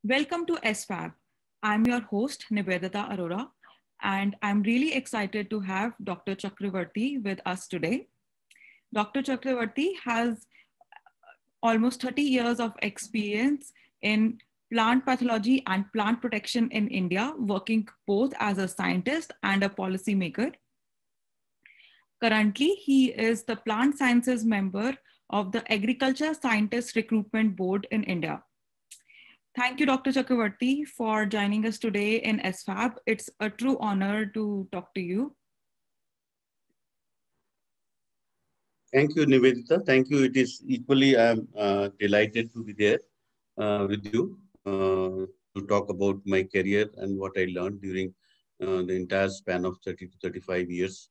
Welcome to SFAB. I'm your host, Nivedita Arora, and I'm really excited to have Dr. Chakravarti with us today. Dr. Chakravarti has almost 30 years of experience in plant pathology and plant protection in India, working both as a scientist and a policymaker. Currently, he is the plant sciences member of the Agriculture Scientist Recruitment Board in India. Thank you, Dr. Chakravarti, for joining us today in SFAB. It's a true honor to talk to you. Thank you, Nivedita. Thank you. It is equally, I'm delighted to be there with you to talk about my career and what I learned during the entire span of 30 to 35 years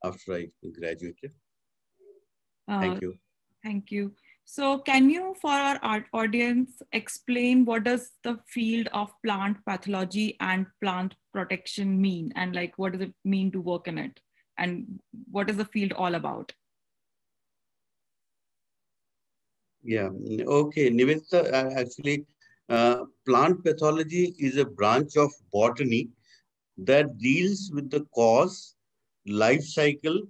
after I graduated. Thank you. Thank you. So can you, for our audience, explain what does the field of plant pathology and plant protection mean? And like, what does it mean to work in it? And what is the field all about? Yeah, okay. Nivedita, actually, plant pathology is a branch of botany that deals with the cause, life cycle,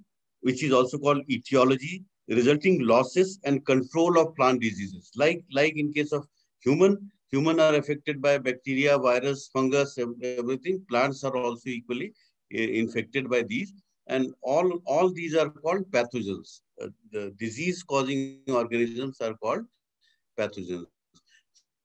which is also called etiology, resulting losses and control of plant diseases. Like in case of human are affected by bacteria, virus, fungus, everything. Plants are also equally infected by these. And all these are called pathogens. The disease-causing organisms are called pathogens.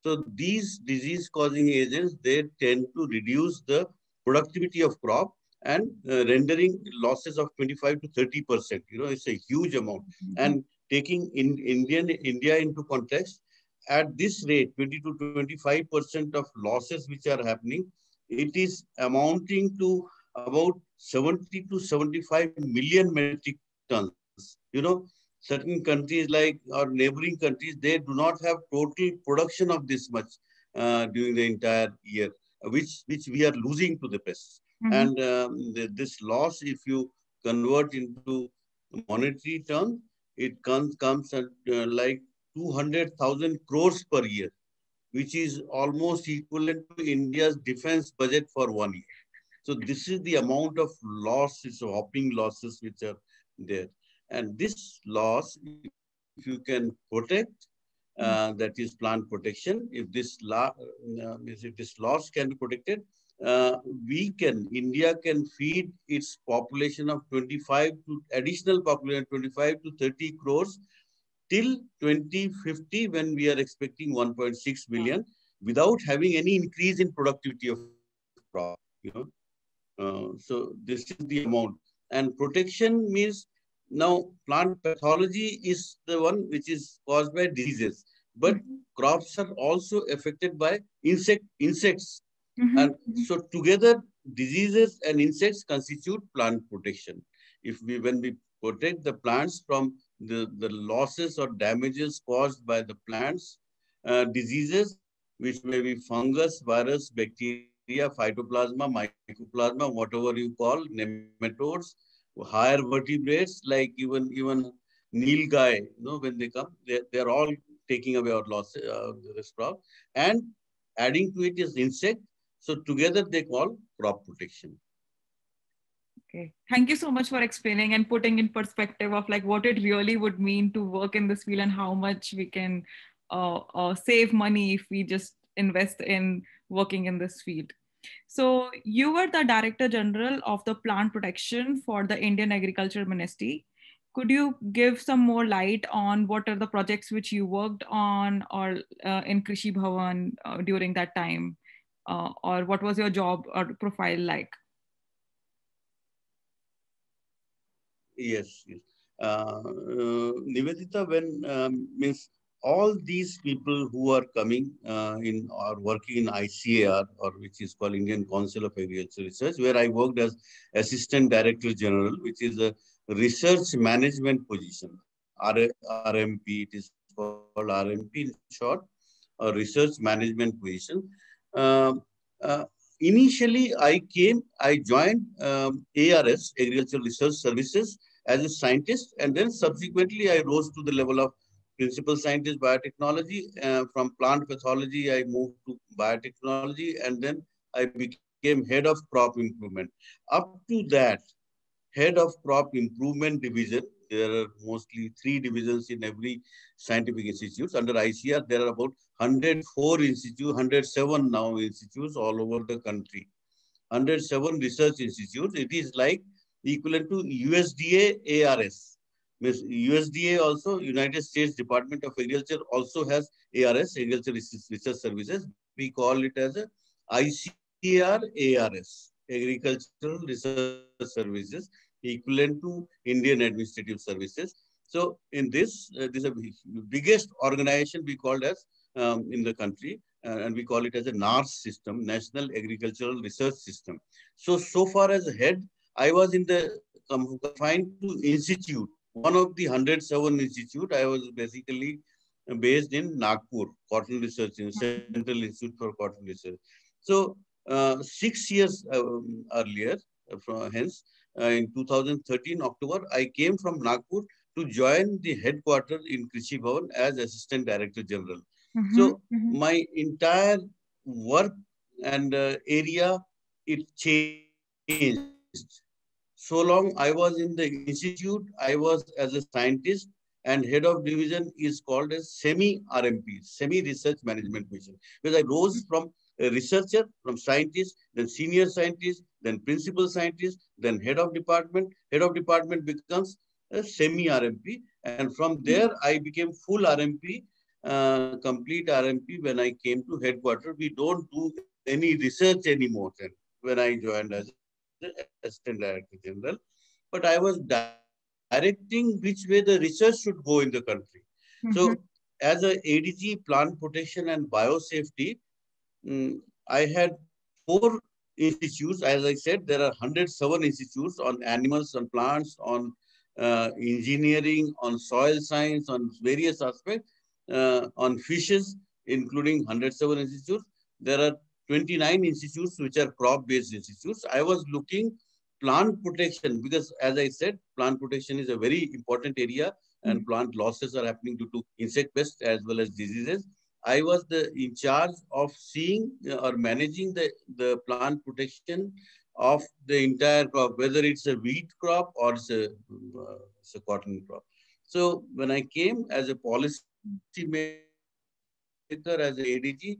So these disease-causing agents, they tend to reduce the productivity of crop and rendering losses of 25 to 30%. You know, it's a huge amount. And taking India into context, at this rate, 20 to 25% of losses which are happening, it is amounting to about 70 to 75 million metric tons. You know, certain countries like our neighboring countries, they do not have total production of this much during the entire year, which we are losing to the pests. Mm-hmm. And this loss, if you convert into monetary terms, it comes at like 200,000 crores per year, which is almost equivalent to India's defense budget for 1 year. So this is the amount of losses, hopping losses which are there. And this loss, if you can protect, that is plant protection. If this loss can be protected, India can feed its population of 25 to additional population, 25 to 30 crores till 2050 when we are expecting 1.6 billion without having any increase in productivity of crop, you know. So this is the amount. And protection means now plant pathology is the one which is caused by diseases, but crops are also affected by insects. Mm-hmm. And so together diseases and insects constitute plant protection. When we protect the plants from the losses or damages caused by the plants, diseases, which may be fungus, virus, bacteria, phytoplasma, mycoplasma, whatever you call, nematodes, higher vertebrates, like even nilgai, when they come, they're all taking away our loss, this crop, and adding to it is insect. So together they call crop protection. Okay. Thank you so much for explaining and putting in perspective of like what it really would mean to work in this field and how much we can save money if we just invest in working in this field. So you were the Director General of the Plant Protection for the Indian Agriculture Ministry. Could you give some more light on what are the projects which you worked on or in Krishi Bhavan during that time? Or what was your job or profile like? Yes, yes. Nivedita, when means all these people who are coming in or working in ICAR, or which is called Indian Council of Agricultural Research, where I worked as Assistant Director General, which is a research management position, RMP. It is called RMP in short, a research management position. Um, uh, Initially, I joined ARS, Agricultural Research Services, as a scientist, and then subsequently I rose to the level of principal scientist biotechnology. From plant pathology, I moved to biotechnology, and then I became head of crop improvement. Up to that, head of crop improvement division. There are mostly three divisions in every scientific institute. Under ICR, there are about 104 institutes, 107 now institutes all over the country. 107 research institutes. It is like equivalent to USDA ARS. Means USDA also, United States Department of Agriculture also has ARS, Agriculture Research Services. We call it as a ICR ARS, Agricultural Research Services, equivalent to Indian Administrative Services. So in this is a biggest organization we called as in the country, and we call it as a NARS system, National Agricultural Research System. So far as head, I was in the confined to institute, one of the 107 institute. I was basically based in Nagpur, Cotton Research, in Central Institute for Cotton Research. So 6 years earlier, hence in 2013 October, I came from Nagpur to join the headquarters in Krishi Bhavan as Assistant Director General. So my entire work and area, it changed. So long I was in the institute, I was as a scientist, and head of division is called as SEMI-RMP, Semi-Research Management Mission. Because I rose from a researcher, from scientist, then senior scientist, then principal scientist, then head of department. Head of department becomes a semi-RMP. And from there, I became full RMP, complete RMP when I came to headquarters. We don't do any research anymore then when I joined as Assistant Director General. But I was directing which way the research should go in the country. So as a ADG, Plant Protection and Biosafety, I had four institutes. As I said, there are 107 institutes on animals, on plants, on engineering, on soil science, on various aspects, on fishes, including 107 institutes. There are 29 institutes which are crop-based institutes. I was looking plant protection because, as I said, plant protection is a very important area, and plant losses are happening due to insect pests as well as diseases. I was in charge of seeing or managing the plant protection of the entire crop, whether it's a wheat crop or it's a cotton crop. So when I came as a policy maker, as a ADG,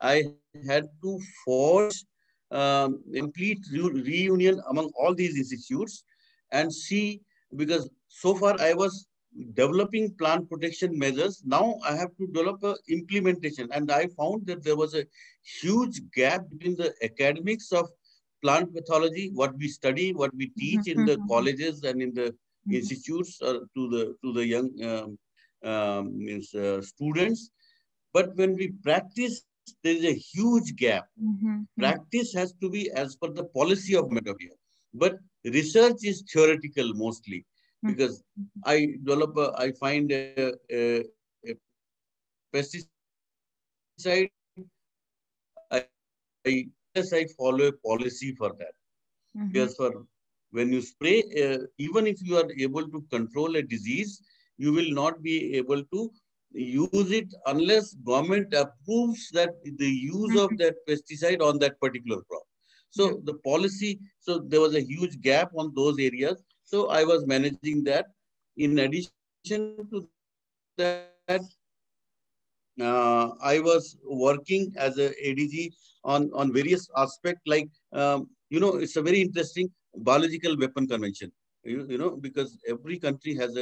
I had to forge a complete reunion among all these institutes and see, because so far I was developing plant protection measures. Now I have to develop a implementation, and I found that there was a huge gap between the academics of plant pathology, what we study, what we teach in the colleges and in the institutes to the young students. But when we practice, there is a huge gap. Practice has to be as per the policy of government of India. But research is theoretical mostly, because I find a pesticide, I unless I follow a policy for that. Because when you spray, even if you are able to control a disease, you will not be able to use it unless government approves that the use of that pesticide on that particular crop. So the policy, so there was a huge gap on those areas. So I was managing that. In addition to that, I was working as a ADG on various aspects like, it's a very interesting biological weapon convention. Because every country has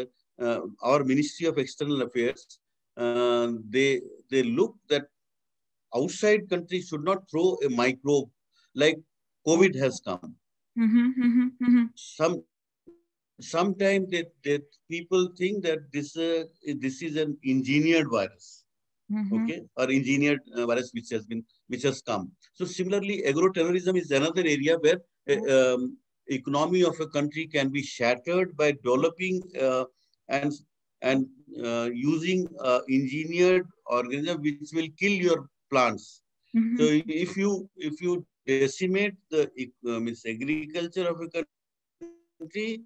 our Ministry of External Affairs, they look that outside countries should not throw a microbe like COVID has come. Sometimes people think that this is an engineered virus, okay, or engineered virus which has come. So similarly, agroterrorism is another area where economy of a country can be shattered by developing and using engineered organism which will kill your plants. So if you decimate the agriculture of a country,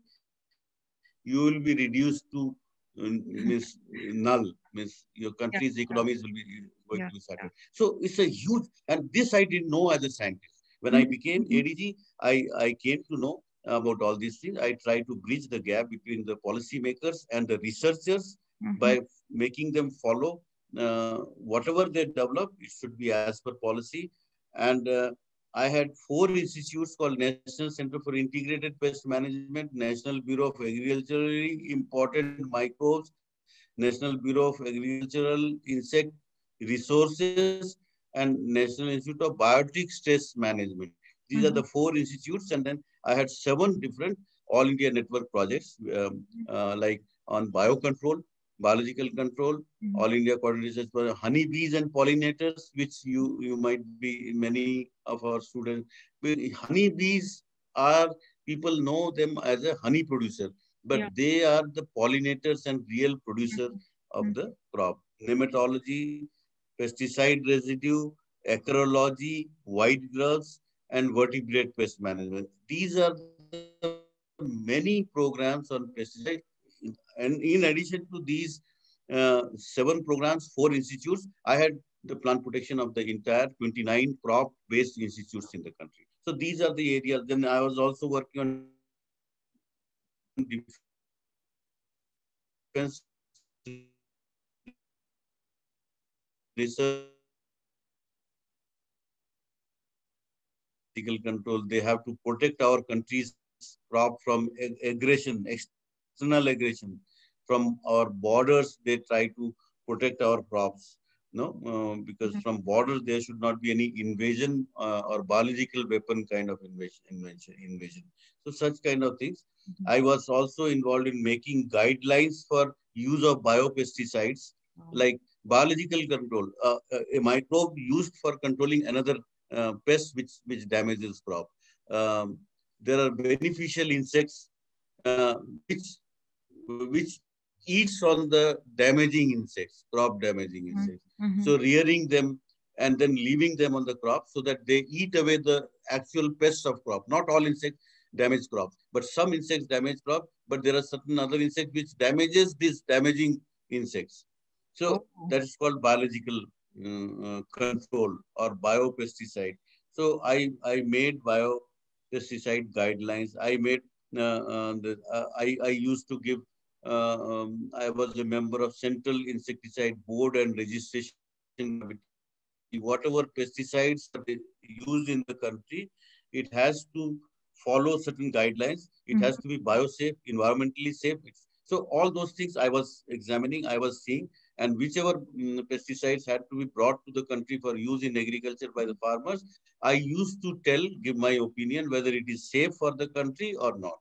you will be reduced to means null, means your Yeah. country's economies will be going Yeah. to be Yeah. started. So it's a huge, and this I didn't know as a scientist. When I Mhm, became mhm, ADG, I came to know about all these things. I try to bridge the gap between the policymakers and the researchers mhm, by making them follow whatever they develop, it should be as per policy. And I had four institutes called National Center for Integrated Pest Management, National Bureau of Agriculturally Important Microbes, National Bureau of Agricultural Insect Resources, and National Institute of Biotic Stress Management. These are the mhm, four institutes. And then I had seven different All India network projects, like on biocontrol, biological control, mhm. All India coordinators for honeybees and pollinators, which you might be many of our students. Honeybees are, people know them as a honey producer, but Yeah. they are the pollinators and real producer Mhm, of mhm. the crop. Nematology, pesticide residue, acarology, white grubs, and vertebrate pest management. These are the many programs on pesticide. And in addition to these seven programs, four institutes, I had the plant protection of the entire 29 crop-based institutes in the country. So these are the areas. Then I was also working on defense research, biological control. They have to protect our country's crop from aggression, external aggression. From our borders, they try to protect our crops. No, because Mhm, from borders there should not be any invasion or biological weapon kind of invasion. So such kind of things. mhm. I was also involved in making guidelines for use of biopesticides, Wow. like biological control, a microbe used for controlling another pest which damages crop. Um, there are beneficial insects which eats on the damaging insects, crop damaging Mhm, insects. mhm. So rearing them and then leaving them on the crop so that they eat away the actual pests of crop. Not all insects damage crops, but some insects damage crop. But there are certain other insects which damages these damaging insects. So Oh. that is called biological control or biopesticide. So I made biopesticide guidelines. I made I used to give. I was a member of Central Insecticide Board and Registration Committee. Whatever pesticides are used in the country, it has to follow certain guidelines. It has to Mhm, be biosafe, environmentally safe. So all those things I was examining, I was seeing, and whichever pesticides had to be brought to the country for use in agriculture by the farmers, I used to give my opinion whether it is safe for the country or not.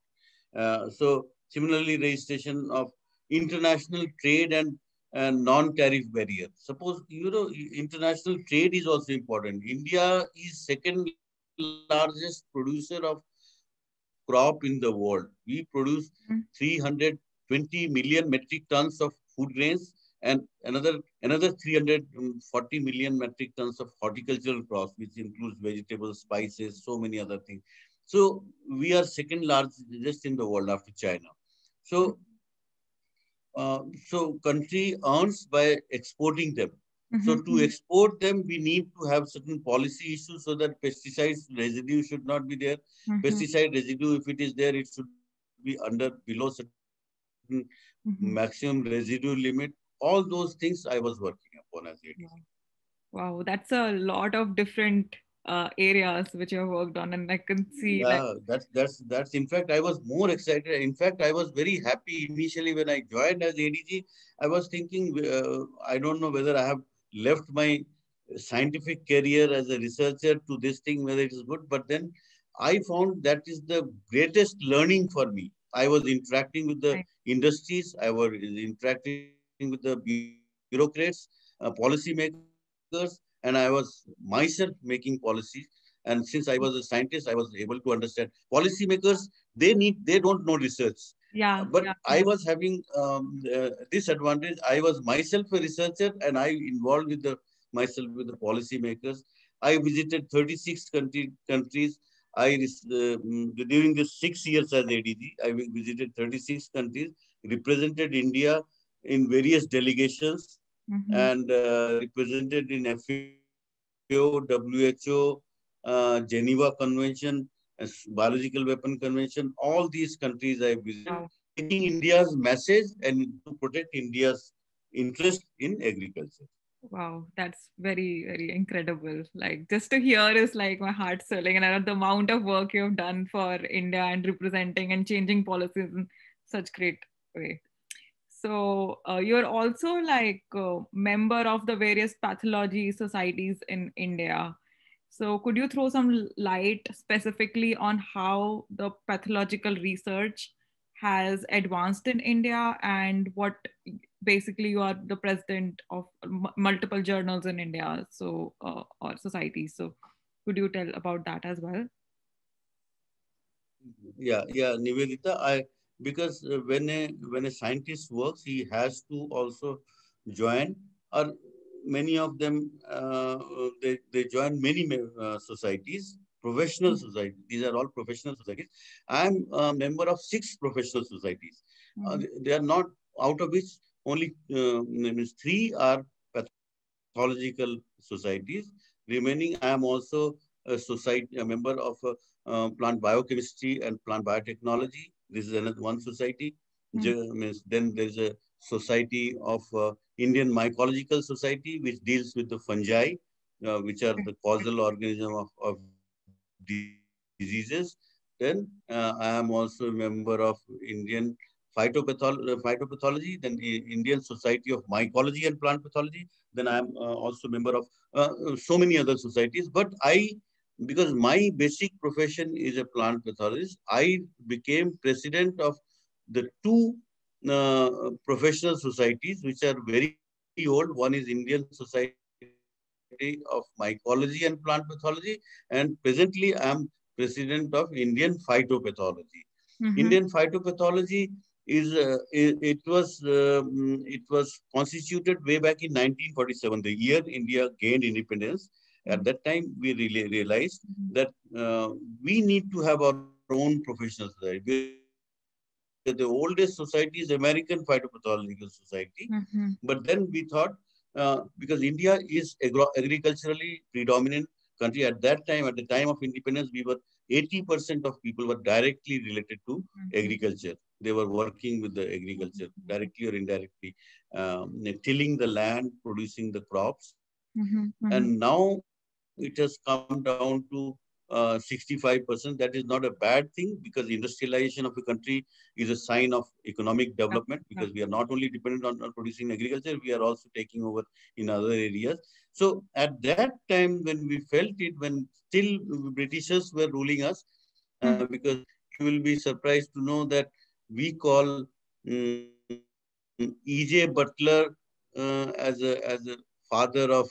So similarly, registration of international trade and non-tariff barrier. Suppose, international trade is also important. India is second largest producer of crop in the world. We produce mhm, 320 million metric tons of food grains and another 340 million metric tons of horticultural crops, which includes vegetables, spices, so many other things. So we are second largest in the world after China. So so country earns by exporting them. So mhm, to mhm, export them, we need to have certain policy issues so that pesticides residue should not be there. mhm, Pesticide residue, if it is there, it should be under below certain maximum mhm. residue limit. All those things I was working upon as ADG. Wow. Wow, that's a lot of different areas which you have worked on, and I can see like. Yeah, that's. In fact, I was more excited. In fact, I was very happy initially when I joined as ADG. I was thinking, I don't know whether I have left my scientific career as a researcher to this thing, whether it is good. But then I found that is the greatest learning for me. I was interacting with the Right. industries. I was interacting with the bureaucrats, policymakers, and I was myself making policies. And since I was a scientist, I was able to understand policymakers. They don't know research, Yeah, but yeah, I yeah. was having this advantage. I was myself a researcher, and I involved with the myself with the policymakers. I visited 36 countries. During the 6 years as ADG, I visited 36 countries, represented India in various delegations Mm-hmm. and represented in FAO, WHO, Geneva Convention, Biological Weapon Convention. All these countries I visited, Wow. taking India's message and to protect India's interest in agriculture. Wow, that's very, very incredible. Like just to hear is like my heart swelling, and I know the amount of work you've done for India and representing and changing policies in such great way. So you're also like a member of the various pathology societies in India. So could you throw some light specifically on how the pathological research has advanced in India, and what basically you are the president of multiple journals in India, so or societies. So could you tell about that as well? Yeah, Nivedita. Because when a scientist works, he has to also join, or many of them they join many societies, professional societies. These are all professional societies. I'm a member of 6 professional societies. Mm-hmm. They are not, out of which only means 3 are pathological societies. Remaining, I am also a member of plant biochemistry and plant biotechnology. This is another one society. Means then there is a society of Indian Mycological Society, which deals with the fungi, which are the causal organism of diseases. Then I am also a member of Indian phytopathology, then Indian Society of Mycology and Plant Pathology. Then I am also member of so many other societies. But because my basic profession is a plant pathologist, I became president of the 2 professional societies, which are very old. One is Indian Society of Mycology and Plant Pathology, and presently I am president of Indian Phytopathology. Indian Phytopathology Mm-hmm. is it was constituted way back in 1947, the year India gained independence. At that time, we really realized that we need to have our own professional society. Because the oldest society is American Phytopathological Society. But then we thought, because India is agriculturally predominant country at that time, at the time of independence, we were 80% of people were directly related to agriculture. They were working with the agriculture, directly or indirectly, tilling the land, producing the crops. Mm-hmm. And Mm-hmm. now it has come down to 65%. That is not a bad thing, because industrialization of a country is a sign of economic development, Yeah, because we are yeah. not only dependent on producing agriculture, we are also taking over in other areas. So at that time, when we felt it, when still Britishers were ruling us, Mhm. because you will be surprised to know that we call E.J. Butler as a father of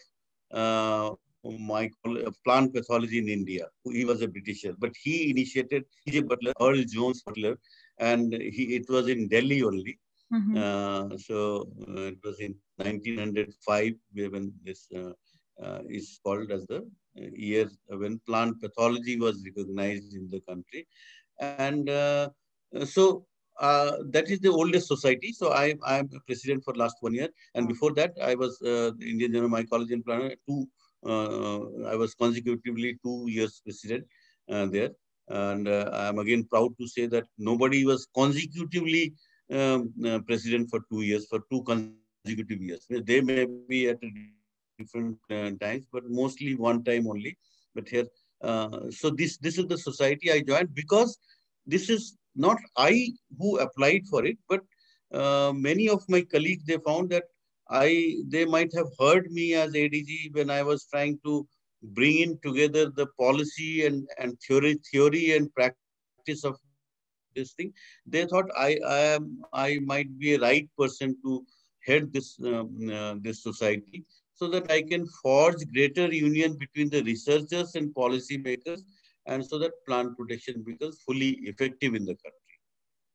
plant pathology in India. He was a Britisher, but he initiated E.J. Butler, Earl Jones Butler, and it was in Delhi only. Mhm. It was in 1905 when this is called as the year when plant pathology was recognized in the country. And that is the oldest society. So I am president for last 1 year, and Wow. before that I was the Indian General Mycology and Plant I was consecutively 2 years president there. And I am again proud to say that nobody was consecutively president for 2 years, for 2 consecutive years. They may be at a different times, but mostly one time only. But here, so this is the society I joined, because this is not I who applied for it, but many of my colleagues, they found that they might have heard me as ADG when I was trying to bring in together the policy and theory and practice of this thing. They thought I might be a right person to head this society, so that I can forge greater union between the researchers and policy makers, and so that plant protection becomes fully effective in the country.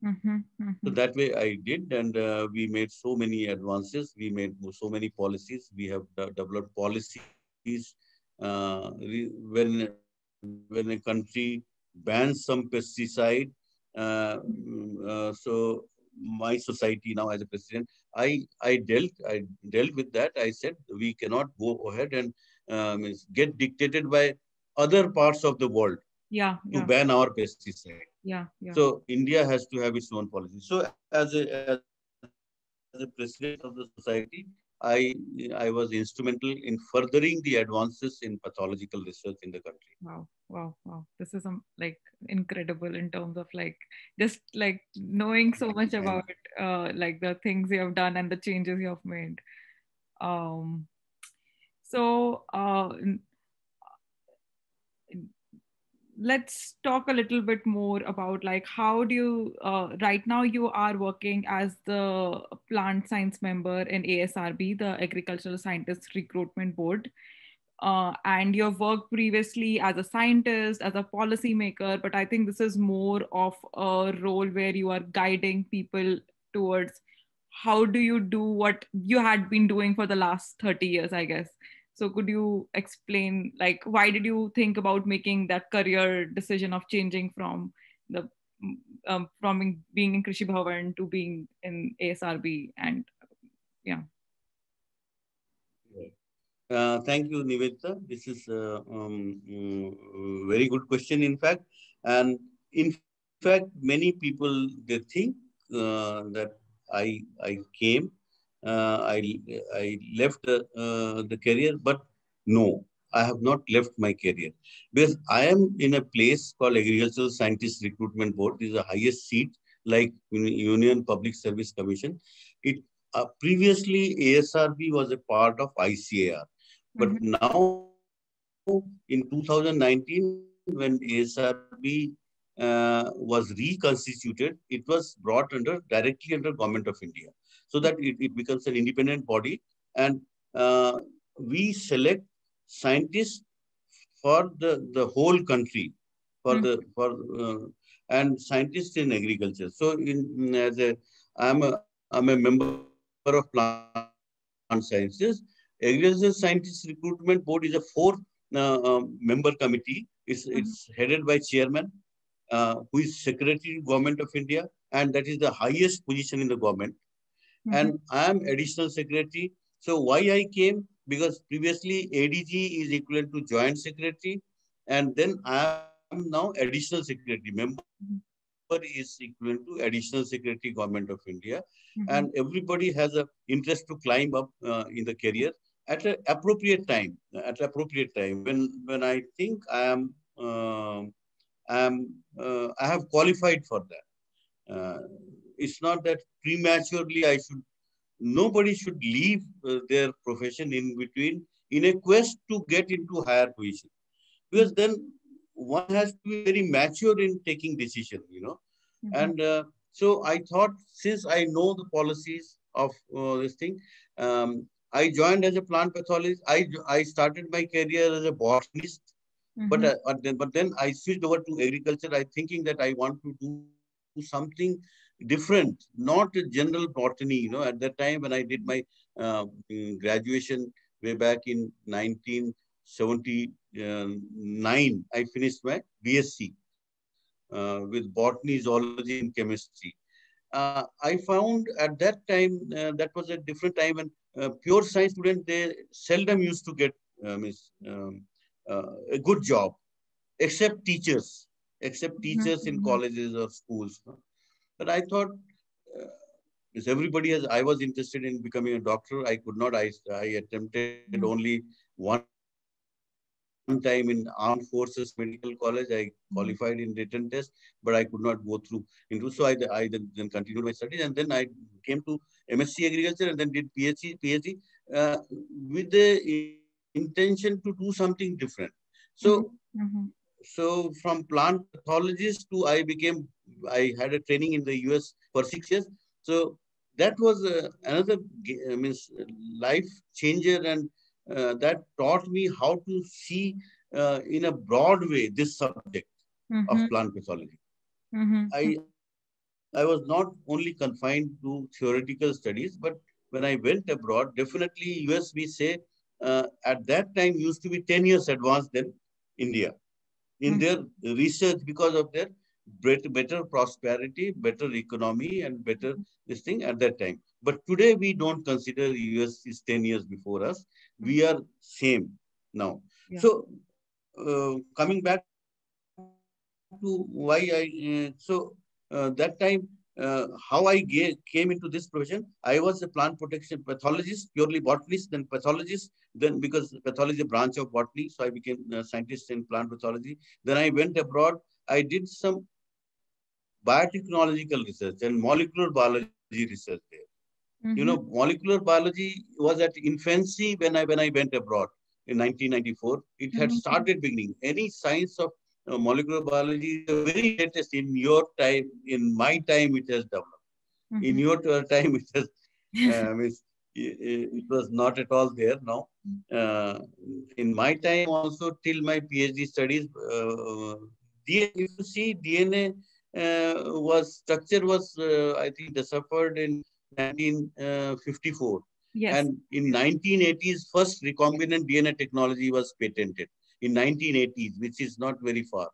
Mhm. So Mhm. that way I did, and we made so many advances. We made so many policies. We have developed policies. When a country bans some pesticide, so my society now as a president, I dealt with that. I said we cannot go ahead and get dictated by other parts of the world Yeah, to yeah, ban our pesticide. yeah, yeah. So India has to have its own policy. So as a president of the society, I was instrumental in furthering the advances in pathological research in the country. Wow, wow, wow. This is like incredible in terms of like just like knowing so much Thank about like the things you have done and the changes you have made. Um, so let's talk a little bit more about like how do you right now you are working as the plant science member in ASRB, the Agricultural Scientist Recruitment Board. And you've worked previously as a scientist, as a policymaker, but I think this is more of a role where you are guiding people towards how do you do what you had been doing for the last 30 years, I guess. So could you explain like why did you think about making that career decision of changing from the from being in Krishi Bhavan to being in ASRB and yeah. Thank you, Nivedita. This is very good question, in fact. And in fact, many people they think that I came, uh, I I left the career, but no, I have not left my career because I am in a place called Agricultural Scientist Recruitment Board. This is the highest seat, like Union Public Service Commission. It previously ASRB was a part of ICAR. But Mhm, now in 2019, when ASRB was reconstituted, it was brought directly under Government of India, so that it becomes an independent body. And we select scientists for the whole country, for mhm, the for and scientists in agriculture. So in as a I'm a member of Plant Sciences. Agricultural Scientist Recruitment Board is a four member committee. It's mhm, headed by chairman, who is secretary to Government of India, and that is the highest position in the government. mhm, And I am additional secretary. So why I came? Because previously ADG is equivalent to joint secretary, and then I am now additional secretary. Member is equivalent to additional secretary Government of India, and everybody has a mhm, interest to climb up in the career at an appropriate time. At an appropriate time, when I think I have qualified for that. It's not that prematurely I should. Nobody should leave their profession in between in a quest to get into higher position, because then one has to be very mature in taking decision. mhm, And so I thought, since I know the policies of this thing, I joined as a plant pathologist. I started my career as a botanist, but mhm, then I switched over to agriculture. I thinking that I want to do something different, not a general botany. At that time when I did my graduation way back in 1979, I finished my BSc with botany, zoology, and chemistry. I found at that time that was a different time when pure science students, they seldom used to get a good job, except teachers, mhm, in mhm, colleges or schools. No? But I thought, uh, because everybody has, I was interested in becoming a doctor. I could not. I attempted only one time in Armed Forces Medical College. I qualified in written test, but I could not go through into. So I then continued my studies, and then I came to MSc Agriculture, and then did PhD with the intention to do something different. So mhm, mhm, so from plant pathologist to I had a training in the US for 6 years. So that was another means life changer, and that taught me how to see in a broad way this subject of mhm, plant pathology. mhm, I was not only confined to theoretical studies, but when I went abroad, definitely US, we say, at that time used to be 10 years advanced than India in their research because of their better prosperity, better economy, and better this thing at that time. But today we don't consider US is 10 years before us. We are same now. Yeah. So coming back to why that time, how I came into this profession, I was a plant protection pathologist, purely botanist, then pathologist, then because pathology is a branch of botany, so I became a scientist in plant pathology. Then I went abroad. I did some biotechnological research and molecular biology research there. Mm-hmm. Molecular biology was at infancy when I went abroad in 1994. It had Mm-hmm. started beginning. Any science of molecular biology is the very latest in your time. In my time, it has developed. In your time, it has means it was not at all there now. Uh, in my time also, till my PhD studies, if you see DNA was structure was I think deciphered in 1954, Yes. and in 1980s first recombinant DNA technology was patented in 1980s, which is not very far.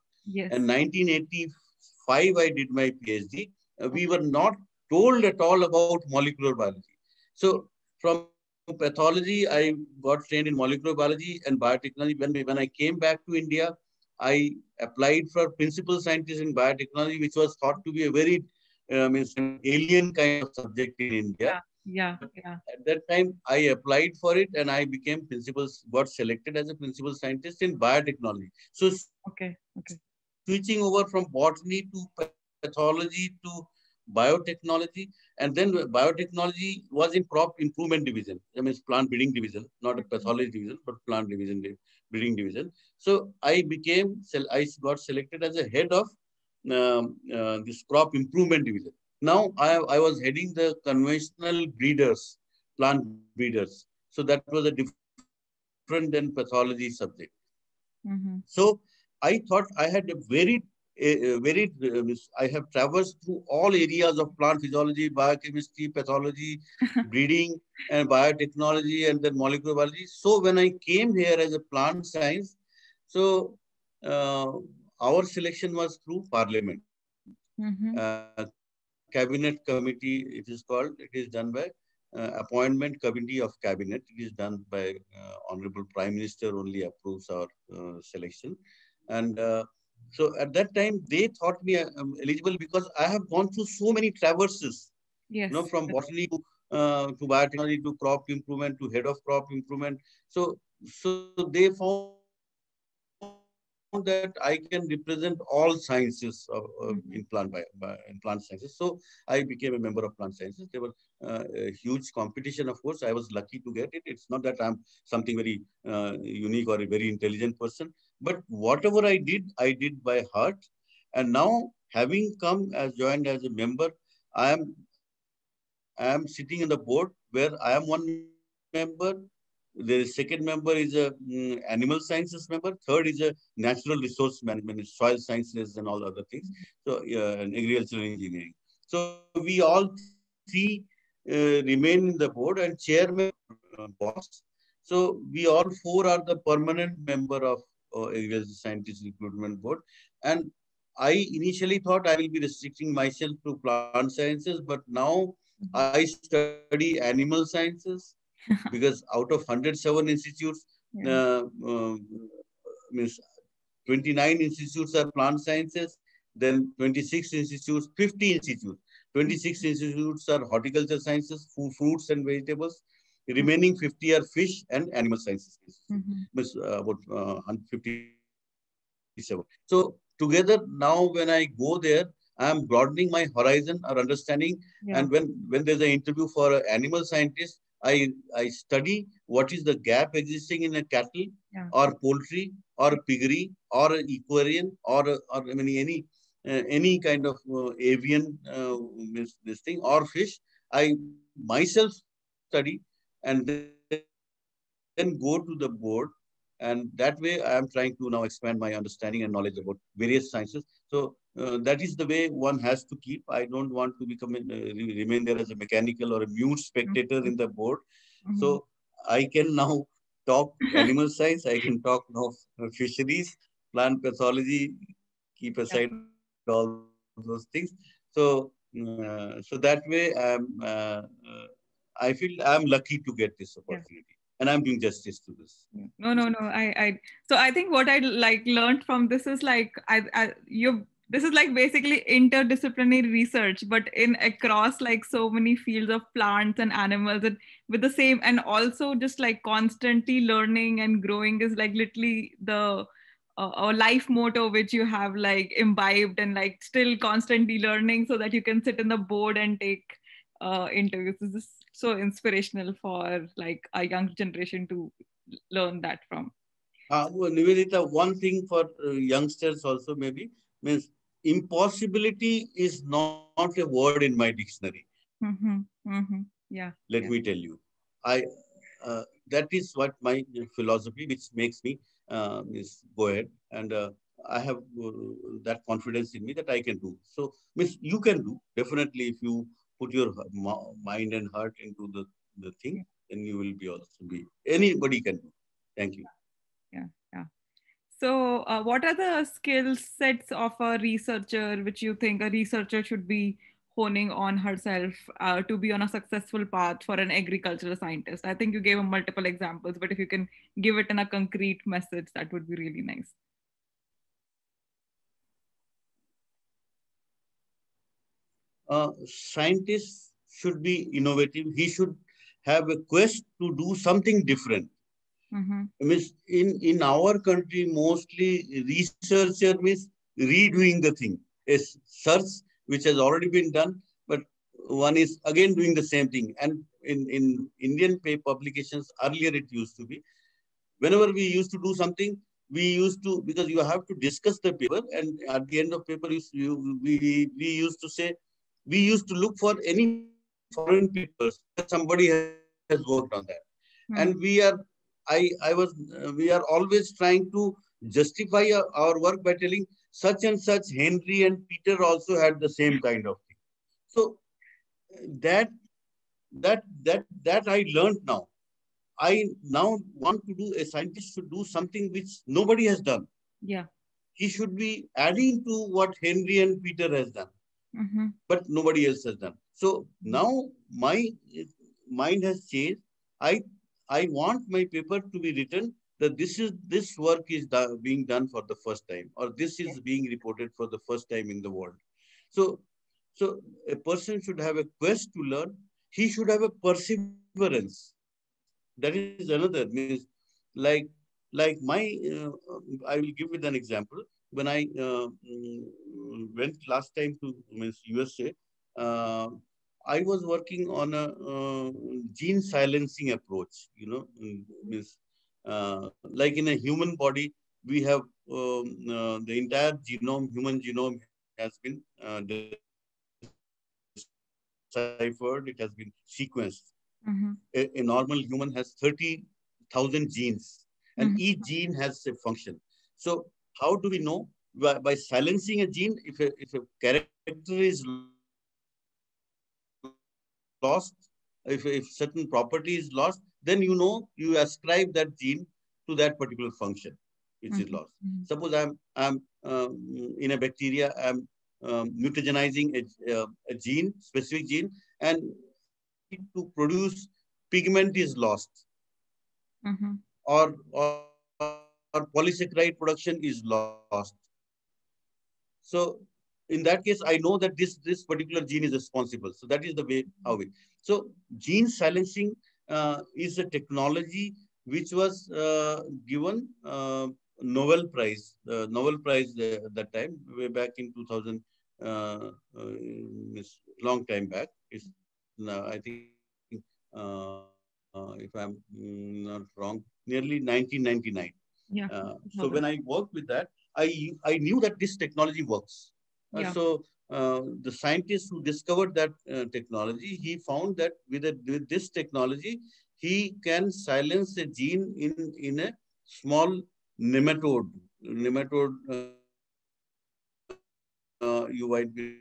And Yes. 1985 I did my PhD. We Okay. were not told at all about molecular biology. So from pathology, I got trained in molecular biology and biotechnology. When I came back to India, I applied for principal scientist in biotechnology, which was thought to be a very means an alien kind of subject in India. Yeah. Yeah. But Yeah. at that time, I applied for it and I became principal, got selected as a principal scientist in biotechnology. So switching Okay. over Okay. from botany to pathology to biotechnology, and then biotechnology was in crop improvement division. That means plant breeding division, not a pathology division, but plant division, breeding division. So I got selected as a head of this crop improvement division. Now I was heading the conventional breeders, plant breeders. So that was a different than pathology subject. So Mm-hmm. I thought I had I have traversed through all areas of plant physiology, biochemistry, pathology, breeding, and biotechnology, and then molecular biology. So when I came here as a plant science, so uh, our selection was through Parliament, Mm-hmm. Cabinet Committee. It is called. It is done by Appointment Committee of Cabinet. It is done by Honorable Prime Minister only approves our selection, and so at that time they thought me eligible because I have gone through so many traverses, Yes. from Yes. botany to biotechnology to crop improvement to head of crop improvement. So they found that I can represent all sciences in plant sciences. So I became a member of plant sciences. There were a huge competition. Of course, I was lucky to get it. It's not that I'm something very unique or a very intelligent person, but whatever I did by heart. And now, having come as joined as a member, I am sitting in the board where I am one member. The second member is a animal sciences member. Third is a natural resource management, soil sciences and all other things. So and agricultural engineering. So we all three remain in the board and chairman boss. So we all four are the permanent member of agricultural scientist recruitment board. And I initially thought I will be restricting myself to plant sciences, but now I study animal sciences because out of 107 institutes, uh, Yeah. uh, means 29 institutes are plant sciences, then 26 institutes, 50 institutes. 26 institutes are horticulture sciences, fruits and vegetables. Remaining 50 are fish and animal sciences. Mm-hmm. Means about 157. So together now when I go there, I am broadening my horizon or understanding. And Yeah. when there's an interview for an animal scientist, I study what is the gap existing in a cattle Yeah. or poultry or piggery or equestrian or I mean any kind of avian this thing or fish. I myself study and then go to the board, and that way I am trying to now expand my understanding and knowledge about various sciences. So that is the way one has to keep. I don't want to become remain there as a mechanical or a mute spectator in the board. So Mm-hmm. I can now talk animal science. I can talk now fisheries, plant pathology. Keep aside Yeah. all those things. all those things. So, so that way, I feel I'm lucky to get this Yeah. opportunity, and I'm doing justice to this. Yeah. No, no, no. So I think what I like learned from this is like, this is like basically interdisciplinary research, but in across like so many fields of plants and animals, and with the same, and also just like constantly learning and growing is like literally the a life motto which you have like imbibed and like still constantly learning so that you can sit in the board and take interviews. This is so inspirational for like a young generation to learn that from. Well, Nivedita, one thing for youngsters also maybe means impossibility is not a word in my dictionary. Mm-hmm. Mm-hmm. Yeah. Let me Yeah. tell you, I that is what my philosophy, which makes me is go ahead and I have that confidence in me that I can do. So, means you can do definitely if you put your mind and heart into the thing, Yeah. then you will be also be anybody can do. Thank you. Yeah. Yeah. So, what are the skill sets of a researcher which you think a researcher should be honing on herself to be on a successful path for an agricultural scientist? I think you gave multiple examples, but if you can give it in a concrete message, that would be really nice. Scientists should be innovative. He should have a quest to do something different. Mm-hmm. Means in our country, mostly researcher means redoing the thing. A search which has already been done, but one is again doing the same thing. And in Indian publications, earlier it used to be, whenever we used to do something, we used to, because you have to discuss the paper, and at the end of paper, we used to say, we used to look for any foreign papers where somebody has worked on that. And Mm-hmm. we are always trying to justify our work by telling such and such Henry and Peter also had the same kind of thing. So that that I learned now. I now want to do, a scientist should do something which nobody has done. Yeah. He should be adding to what Henry and Peter has done, Mm-hmm. but nobody else has done. So now my mind has changed. I I want my paper to be written that this work is being done for the first time, or this is being reported for the first time in the world. So so a person should have a quest to learn. He should have a perseverance. That is another means, like like my I will give with an example. When I went last time to means USA, uh, I was working on a gene silencing approach. Means like in a human body, we have the entire genome, human genome has been deciphered. It has been sequenced. A normal human has Mm-hmm. 30,000 genes, and each gene has a function. So how do we know? By silencing a gene, if a character is lost, if certain property is lost, then you ascribe that gene to that particular function which is lost. Suppose I'm Mm-hmm. in a bacteria, I'm mutagenizing a gene, specific gene, and ability to produce pigment is lost, Mm-hmm. or polysaccharide production is lost. So in that case, I know that this particular gene is responsible. So that is the way how we. So gene silencing is a technology which was given Nobel Prize. Nobel Prize that time, way back in 2000, long time back. It's I think, if I'm not wrong, nearly 1999. So Yeah. when I worked with 2000. that, I knew that this technology works. Yeah. The scientist who discovered that technology, he found that with this technology, he can silence a gene in a small nematode. Nematode, you might be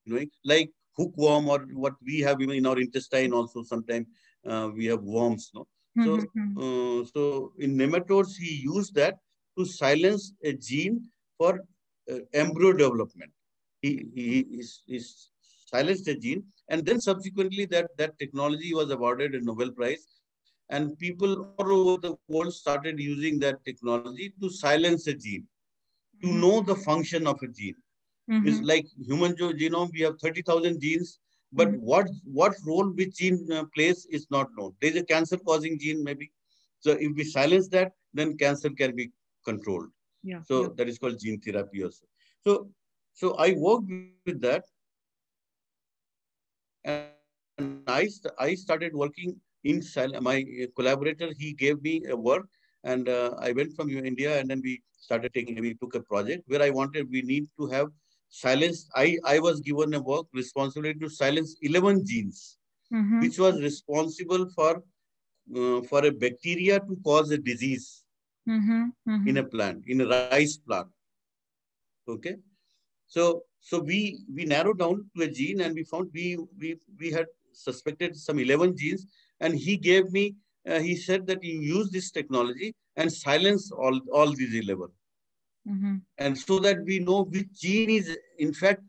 knowing, like hookworm, or what we have even in our intestine also. Sometimes we have worms, no? Mm-hmm. So in nematodes, he used that to silence a gene for embryo development. he silenced the gene, and then subsequently that technology was awarded a Nobel Prize, and people all over the world started using that technology to silence a gene, to Mhm. know the function of a gene. Is Mhm. like human genome, we have 30,000 genes, but Mhm. what role which gene plays is not known. There is a cancer causing gene maybe. So if we silence that, then cancer can be controlled. Yeah. Yeah. So that is called gene therapy also. So I worked with that, and I started working in my collaborator. He gave me a work, and I went from India, and then we started taking. We took a project where I wanted. We need to have silence. I was given a work responsibility to silence 11 genes, Mhm. which was responsible for a bacteria to cause a disease Mhm. in a Mhm. plant, in a rice plant. Okay. So we narrowed down to a gene, and we found we had suspected some 11 genes, and he gave me he said that you use this technology and silence all these 11, Mhm. and so that we know which gene is in fact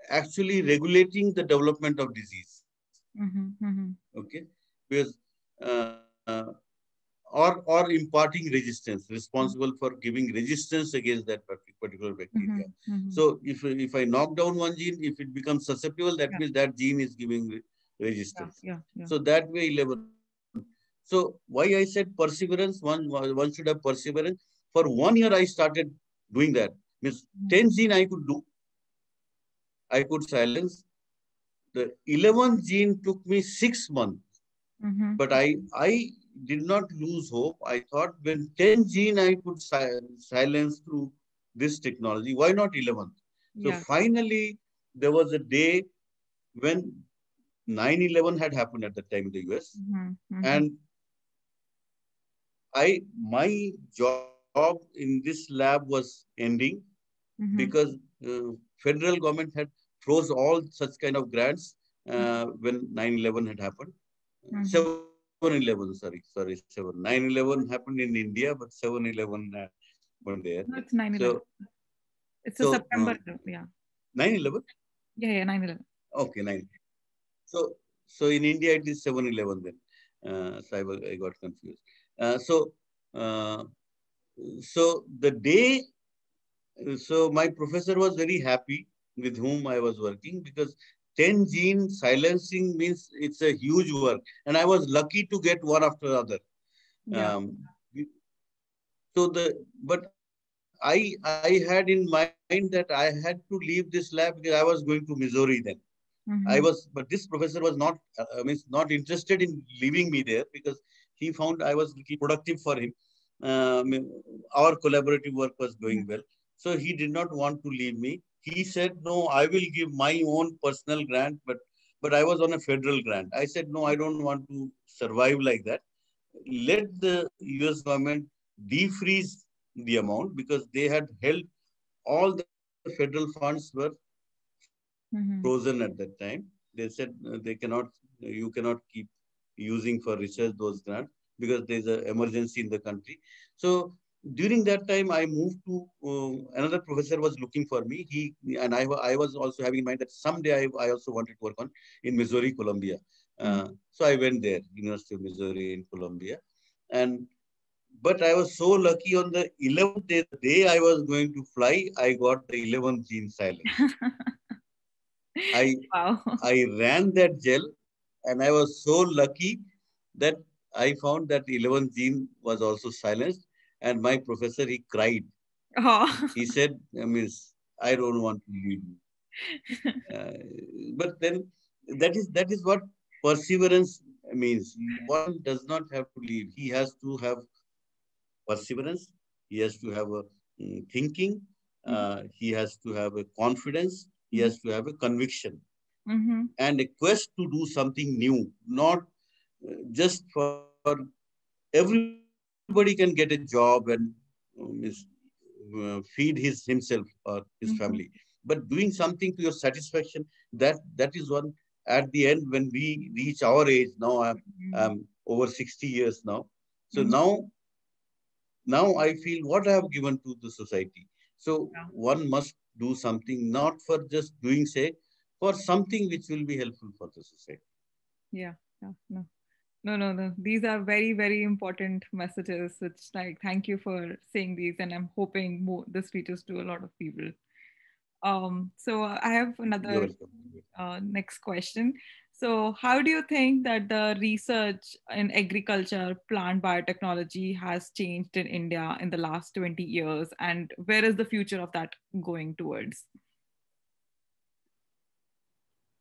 actually regulating the development of disease. Mhm. Mhm. Okay. Because or imparting resistance, responsible for giving resistance against that particular bacteria. Mhm. Mhm. So if I knock down one gene, if it becomes susceptible, that Yeah. means that gene is giving Yeah. resistance. Yeah. Yeah. So that way 11. So why I said perseverance, one should have perseverance. For 1 year I started doing that. Means Mhm. 10 gene I could silence. The 11th gene took me 6 months. Mhm. But I did not lose hope. I thought when 10 gene I could silence through this technology, why not 11th? So Yeah. finally, there was a day when 9/11 had happened at the time in the US. Mhm. Mhm. And my job in this lab was ending because Mhm. federal government had froze all such kind of grants Mhm. when 9/11 had happened. Mhm. 7/11, sorry, 7. 9/11 happened in India, but 7/11 happened there. No, it's So, 9/11. It's a so September. Yeah. 9/11? Yeah. Yeah. 9/11. Okay, 9. So, in India it is 7/11 then. I got confused. Uh, so, uh, so the day, so my professor was very happy with whom I was working, because 10 gene silencing means it's a huge work. And I was lucky to get one after the other. Yeah. Um, but I had in mind that I had to leave this lab because I was going to Missouri then. Mhm. But this professor was not, means not interested in leaving me there, because he found I was little productive for him. Our collaborative work was Yeah. going well. So he did not want to leave me. He said, no, I will give my own personal grant, but I was on a federal grant. I said, no, I don't want to survive like that. Let the US government defreeze the amount, because they had held all the federal funds were frozen at that Mhm. time. They said you cannot keep using for research those grants, because there's an emergency in the country. So during that time, I moved to another professor was looking for me. I was also having in mind that someday I also wanted to work on in Missouri, Columbia. Mhm. So I went there, University of Missouri in Columbia, and but I was so lucky on the 11th day, the day I was going to fly, I got the 11th gene silenced. I Wow. I ran that gel, and I was so lucky that I found that the 11th gene was also silenced. And my professor, he cried. Oh. He said, Miss, I don't want to leave you. Uh, but then that is what perseverance means. One does not have to leave. He has to have perseverance. He has to have a thinking. Mhm. He has to have a confidence. He Mhm. has to have a conviction Mhm. and a quest to do something new, not just for everybody can get a job and feed himself or his family, Mhm. but doing something to your satisfaction. That is one. At the end, when we reach our age, now Mhm. I'm over 60 years now. So Mhm. now I feel what I have given to the society. So Yeah. one must do something, not for just doing sake, for something which will be helpful for the society. Yeah, yeah, no. No, no, no. These are very, very important messages. Which, like, thank you for saying these, and I'm hoping more this reaches to a lot of people. So I have You're another welcome. next question. So, how do you think that the research in agriculture, plant biotechnology has changed in India in the last 20 years, and where is the future of that going towards?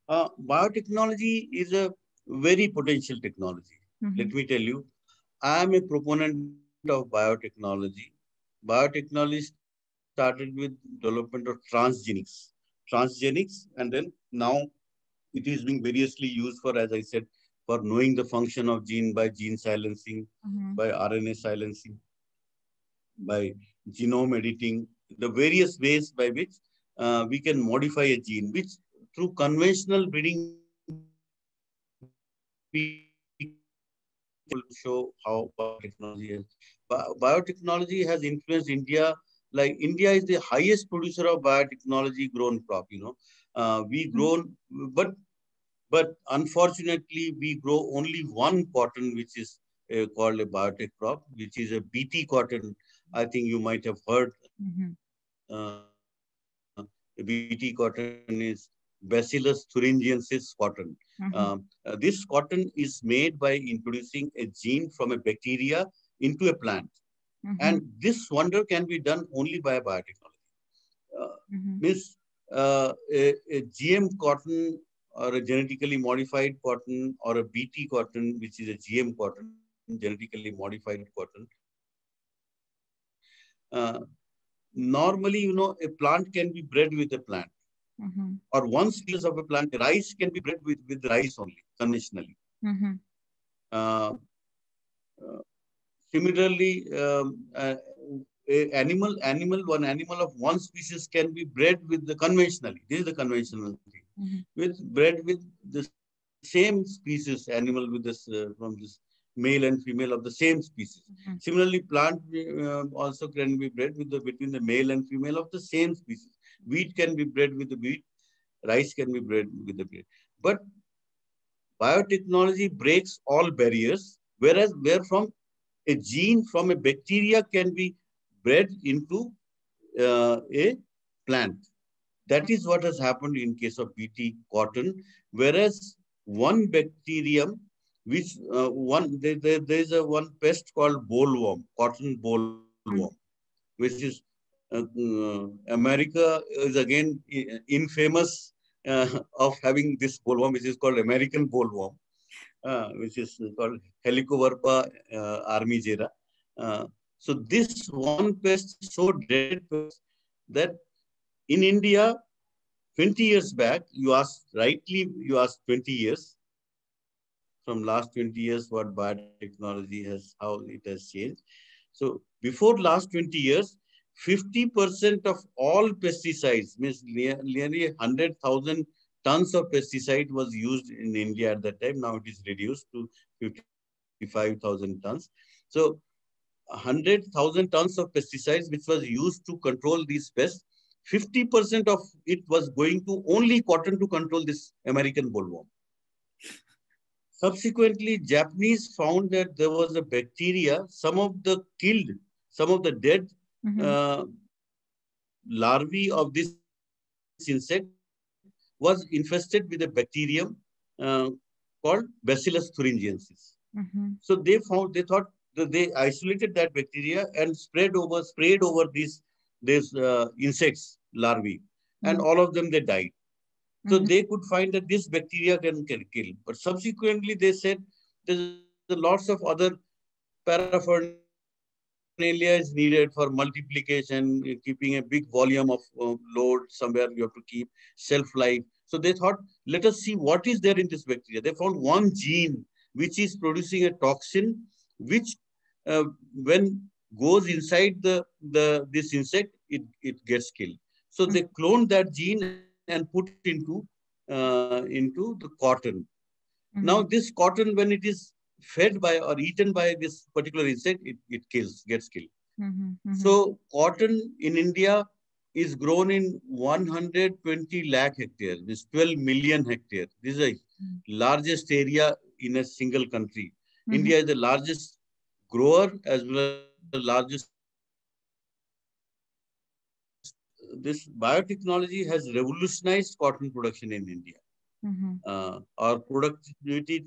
Biotechnology is a very potential technology. Mm-hmm. Let me tell you, I am a proponent of biotechnology. Biotechnology started with development of transgenics, and then now it is being variously used for, as I said, for knowing the function of gene by gene silencing, Mm-hmm. by RNA silencing, by genome editing, the various ways by which we can modify a gene, which through conventional breeding we cannot be able to show how biotechnology has. Biotechnology has influenced India. Like India is the highest producer of biotechnology grown crop. We grown, but unfortunately we grow only one cotton, which is called a biotech crop, which is a BT cotton. I think you might have heard. Mm-hmm. BT cotton is Bacillus thuringiensis cotton. Mm-hmm. This cotton is made by introducing a gene from a bacteria into a plant. And Mm-hmm. this wonder can be done only by biotechnology. Mm-hmm. Means a GM cotton or a genetically modified cotton or a BT cotton, which is a GM cotton, genetically modified cotton. Normally, a plant can be bred with a plant, or Mm-hmm. one species of a plant. Rice can be bred with rice only, conventionally. Mm-hmm. Uh, uh, Similarly, one animal of one species can be bred with the conventionally. This is the conventional thing. Mm-hmm. With bred with the same species, animal with this from this male and female of the same species. Mm-hmm. Similarly, plant also can be bred with between the male and female of the same species. Wheat can be bred with the wheat. Rice can be bred with the wheat. But biotechnology breaks all barriers, whereas where from a gene from a bacteria can be bred into a plant. That is what has happened in case of BT cotton, whereas one bacterium, which there is a one pest called bollworm, cotton bollworm, which is America is again infamous of having this bollworm, which is called American bollworm, which is called Helicoverpa armigera. Uh, so this one pest is so dreaded pest that in India, 20 years back, you asked 20 years, from last 20 years, what biotechnology has, how it has changed. So before last 20 years, 50% of all pesticides, means nearly 100,000 tons of pesticide was used in India at that time. Now it is reduced to 55,000 tons. So 100,000 tons of pesticides, which was used to control these pests, 50% of it was going to only cotton to control this American bollworm. Subsequently, Japanese found that there was a bacteria, some of the dead Mm-hmm. uh, larvae of this insect was infested with a bacterium uh, called Bacillus thuringiensis. So Mm-hmm. they thought that they isolated that bacteria and sprayed over these insects larvae, and all of them they died. So Mm-hmm. they could find that this bacteria can kill. But subsequently they said there's lots of other paraphernalia is needed for multiplication, keeping a big volume of load somewhere you have to keep shelf life. So they thought, let us see what is there in this bacteria. They found one gene which is producing a toxin which when goes inside this insect, it gets killed. So they cloned that gene and put into the cotton. Now this Mm-hmm. cotton, when it is fed by or eaten by this particular insect, it gets killed. Mm-hmm. Mm-hmm. So cotton in India is grown in 120 lakh hectares, this 12 million hectares. This is a largest area in a single country. Mm-hmm. India is the largest grower as well as largest this biotechnology has revolutionized cotton production in India. Mm-hmm. Our productivity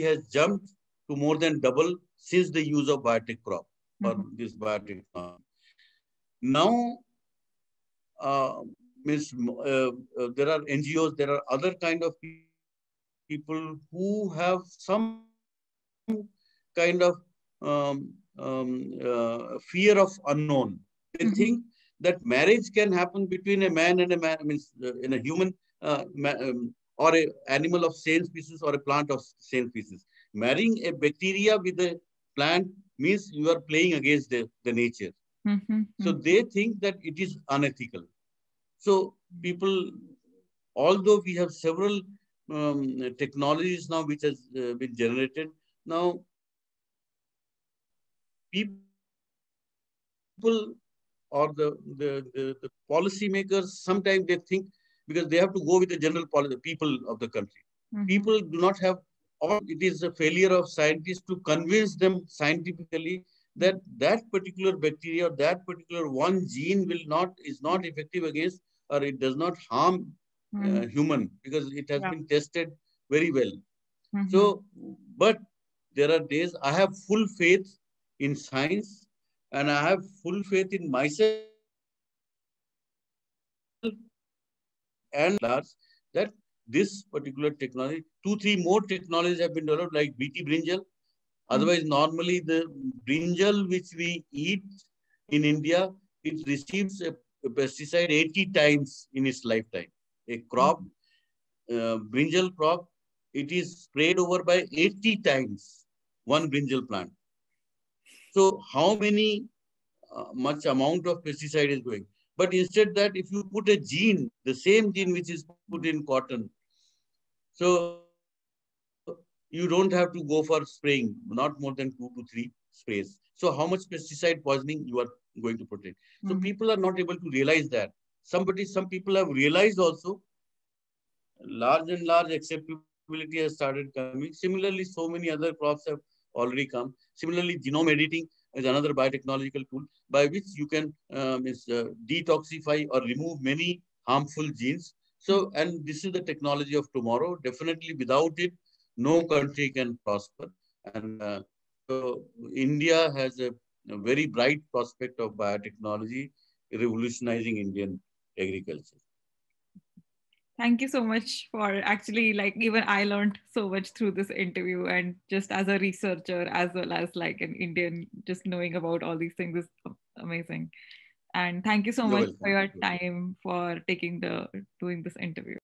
has jumped to more than double since the use of biotech crop or Mm-hmm. this biotechnology. Now, means there are NGOs, there are other kind of people who have some kind of fear of unknown. They think Mm-hmm. that marriage can happen between a man and a man, means in a human or a animal of same species or a plant of same species. Marrying a bacteria with a plant means you are playing against the nature. So Mm-hmm. they think that it is unethical. So people, although we have several technologies now which has been generated, now people or the policymakers sometimes they think because they have to go with the general people of the country. People Mm-hmm. do not have, or it is a failure of scientists to convince them scientifically that that particular bacteria or that particular one gene will not is not effective against or it does not harm Mm-hmm. human because it has Yeah. been tested very well. Mm-hmm. So, but there are days I have full faith in science and I have full faith in myself and large that this particular technology, 2, 3 more technologies have been developed like BT brinjal. Otherwise, normally the brinjal which we eat in India, it receives a pesticide 80 times in its lifetime. A crop, brinjal crop, it is sprayed over by 80 times one brinjal plant. So how many much amount of pesticide is going? But instead that if you put a gene, the same gene which is put in cotton, so you don't have to go for spraying, not more than 2 to 3 sprays. So how much pesticide poisoning you are going to protect? So people are not able to realize that. Some people have realized also. Large and large acceptability has started coming. Similarly, so many other crops have already come. Similarly, genome editing is another biotechnological tool by which you can detoxify or remove many harmful genes. So, and this is the technology of tomorrow. Definitely, without it, no country can prosper. And so, India has a very bright prospect of biotechnology revolutionizing Indian agriculture. Thank you so much for actually, like, even I learned so much through this interview, and just as a researcher as well as like an Indian, just knowing about all these things is amazing. And thank you so You're much for welcome. your You're welcome. time for taking the doing this interview.